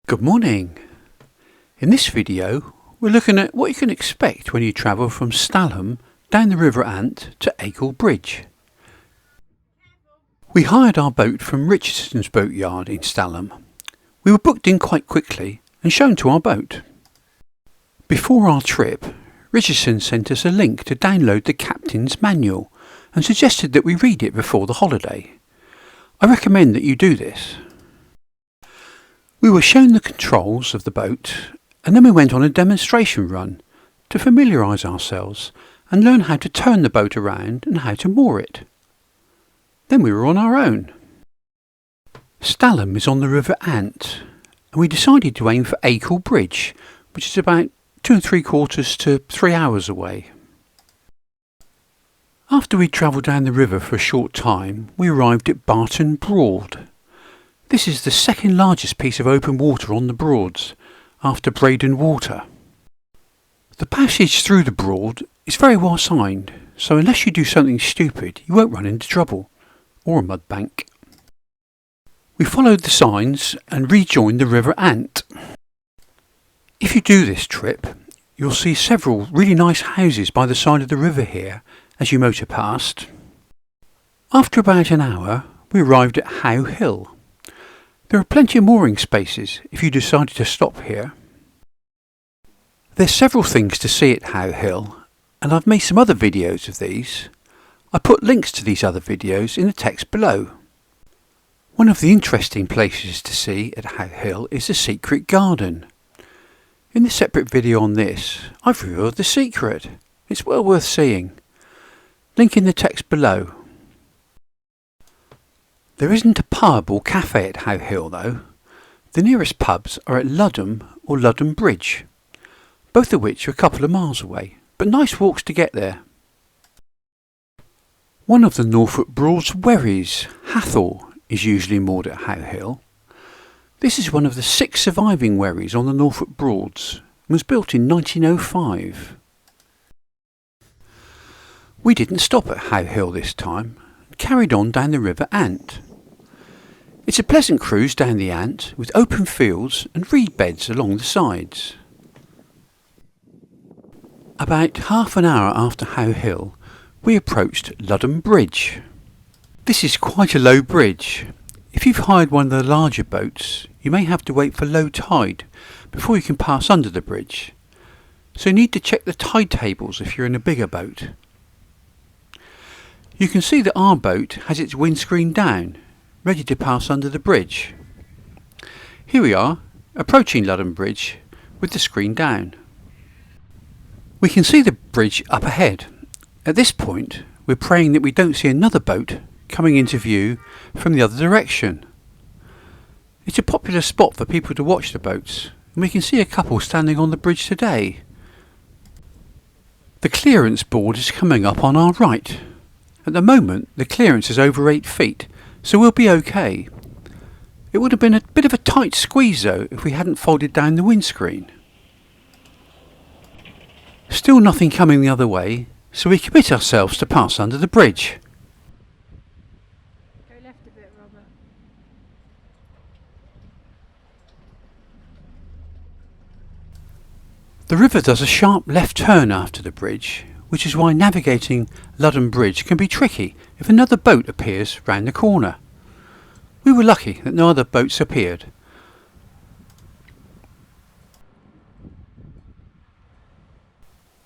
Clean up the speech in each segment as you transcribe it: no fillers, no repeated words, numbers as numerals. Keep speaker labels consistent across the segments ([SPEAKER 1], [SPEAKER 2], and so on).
[SPEAKER 1] Good morning. In this video we're looking at what you can expect when you travel from Stalham down the River Ant to Acle Bridge. We hired our boat from Richardsons boatyard in Stalham. We were booked in quite quickly and shown to our boat. Before our trip, Richardson sent us a link to download the captain's manual and suggested that we read it before the holiday. I recommend that you do this. We were shown the controls of the boat and then we went on a demonstration run to familiarise ourselves and learn how to turn the boat around and how to moor it. Then we were on our own. Stalham is on the River Ant and we decided to aim for Acle Bridge, which is about 2 3/4 to 3 hours away. After we travelled down the river for a short time, we arrived at Barton Broad. This is the second largest piece of open water on the Broads, after Braden Water. The passage through the Broad is very well signed, so unless you do something stupid you won't run into trouble, or a mud bank. We followed the signs and rejoined the River Ant. If you do this trip, you'll see several really nice houses by the side of the river here as you motor past. After about an hour we arrived at Howe Hill. There are plenty of mooring spaces if you decided to stop here. There's several things to see at Howe Hill, and I've made some other videos of these. I put links to these other videos in the text below. One of the interesting places to see at Howe Hill is the secret garden. In the separate video on this, I've revealed the secret. It's well worth seeing. Link in the text below. There isn't a pub or cafe at Howe Hill though. The nearest pubs are at Ludham or Ludham Bridge, both of which are a couple of miles away, but nice walks to get there. One of the Norfolk Broads wherries, Hathor, is usually moored at Howe Hill. This is one of the 6 surviving wherries on the Norfolk Broads and was built in 1905. We didn't stop at Howe Hill this time. Carried on down the River Ant. It's a pleasant cruise down the Ant with open fields and reed beds along the sides. About half an hour after Howe Hill we approached Ludham Bridge. This is quite a low bridge. If you've hired one of the larger boats you may have to wait for low tide before you can pass under the bridge, so you need to check the tide tables if you're in a bigger boat. You can see that our boat has its windscreen down, ready to pass under the bridge. Here we are, approaching Ludham Bridge with the screen down. We can see the bridge up ahead. At this point, we're praying that we don't see another boat coming into view from the other direction. It's a popular spot for people to watch the boats, and we can see a couple standing on the bridge today. The clearance board is coming up on our right. At the moment the clearance is over 8 feet, so we'll be okay. It would have been a bit of a tight squeeze though if we hadn't folded down the windscreen. Still nothing coming the other way, so we commit ourselves to pass under the bridge.
[SPEAKER 2] Go left a bit, Robert.
[SPEAKER 1] The river does a sharp left turn after the bridge, which is why navigating Ludham Bridge can be tricky if another boat appears round the corner. We were lucky that no other boats appeared.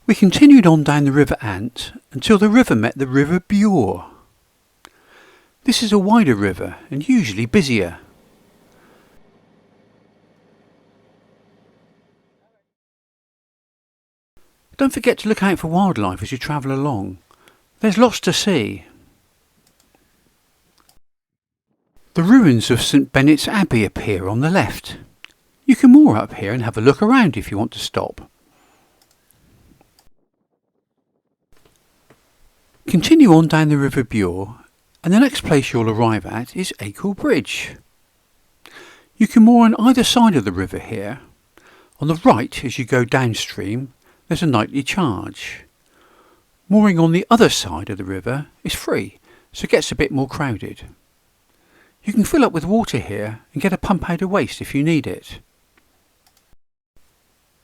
[SPEAKER 1] We continued on down the River Ant until the river met the River Bure. This is a wider river and usually busier. Don't forget to look out for wildlife as you travel along. There's lots to see. The ruins of St Benet's Abbey appear on the left. You can moor up here and have a look around if you want to stop. Continue on down the River Bure and the next place you'll arrive at is Acle Bridge. You can moor on either side of the river here. On the right as you go downstream there's a nightly charge. Mooring on the other side of the river is free, so it gets a bit more crowded. You can fill up with water here and get a pump out of waste if you need it.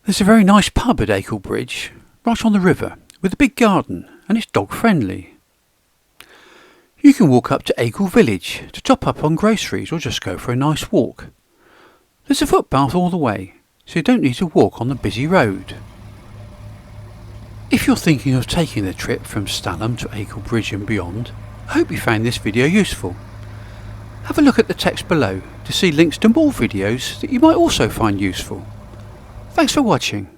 [SPEAKER 1] There's a very nice pub at Acle Bridge, right on the river, with a big garden, and it's dog friendly. You can walk up to Acle Village to top up on groceries or just go for a nice walk. There's a footpath all the way, so you don't need to walk on the busy road. If you're thinking of taking the trip from Stalham to Acle Bridge and beyond, I hope you found this video useful. Have a look at the text below to see links to more videos that you might also find useful. Thanks for watching.